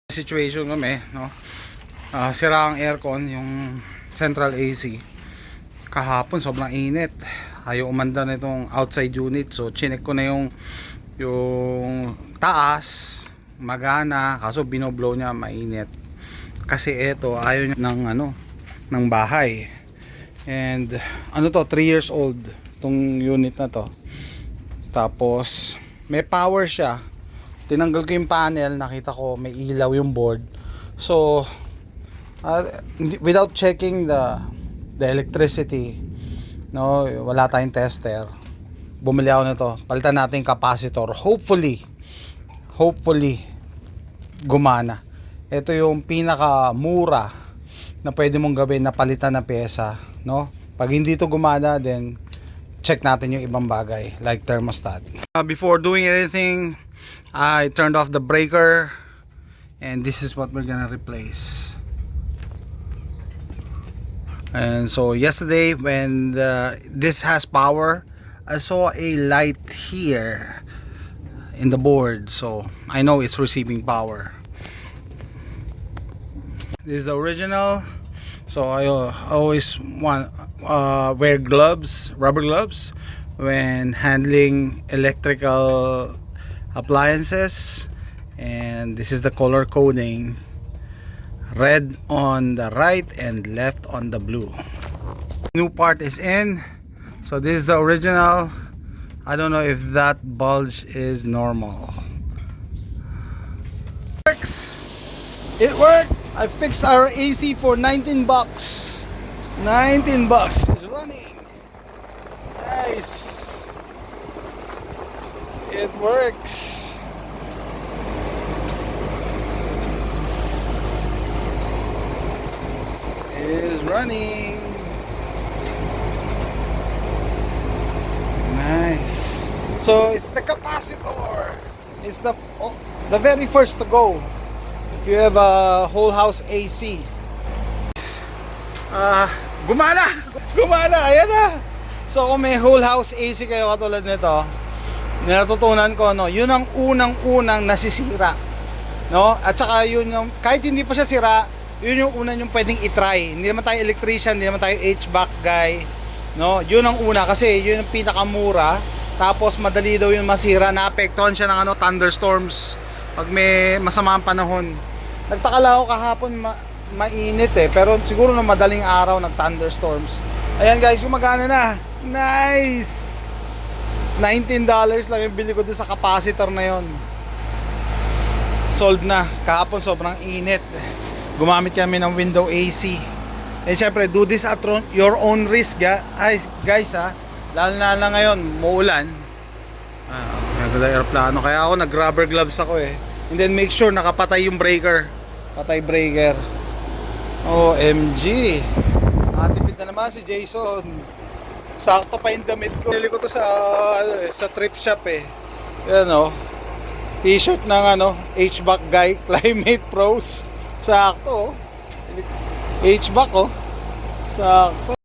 Situation kami, no? Sira ang aircon, yung central AC. Kahapon sobrang init. Ayaw umanda na itong outside unit. So chinek ko na yung taas, magana, kaso binoblow niya, mainit. Kasi ito ayaw niya ng bahay. And ano to, 3 years old tong unit na to. Tapos may power siya. Tinanggal ko yung panel, nakita ko may ilaw yung board. So without checking the electricity, no, wala tayong tester, bumili ako nito. Palitan natin yung capacitor. Hopefully gumana. Ito yung pinaka mura na pwede mong gawin na palitan na pyesa, no? Pag hindi to gumana, then check natin yung ibang bagay like thermostat. Before doing anything, I turned off the breaker, and this is what we're gonna replace. And so yesterday when this has power, I saw a light here in the board, so I know it's receiving power. This is the original. So I always want wear gloves, rubber gloves, when handling electrical appliances. And this is the color coding: red on the right and left on the blue. New part is in. So this is the original. I don't know if that bulge is normal. Works. It worked. I fixed our AC for 19 bucks. 19 bucks. It's running. Nice. It works. Is running. Nice. So it's the capacitor. It's the very first to go if you have a whole house AC. Gumana, ayan na. So kung may whole house AC kayo katulad nito, natutunan ko, no, yun ang unang nasisira, no? At saka yun yung, kahit hindi pa siya sira, yun yung una yung pwedeng i-try. Hindi naman tayo electrician, hindi naman tayo HVAC guy, no? Yun ang una kasi yun yung pinakamura. Tapos madali daw yung masira, naapektuhan siya ng thunderstorms pag may masamang panahon. Nagtaka lang ako kahapon, mainit pero siguro na madaling araw nag-thunderstorms. Ayan guys, gumagana na. Nice. $19 lang yung bili ko doon sa capacitor na yon. Sold na. Kahapon sobrang init. Gumamit kami ng window AC. Eh syempre, do this at your own risk, guys ha. Lalo na ngayon, muulan. Nagdala aeroplano. Kaya ako nag-rubber gloves ako eh. And then make sure nakapatay yung breaker. Patay breaker. OMG. Matipid na naman si Jason. Sakto pa yung damit ko. Nili ko to sa thrift shop eh. Yan o. T-shirt ng HVAC guy, Climate Pros. Sakto oh. HVAC oh. Sakto.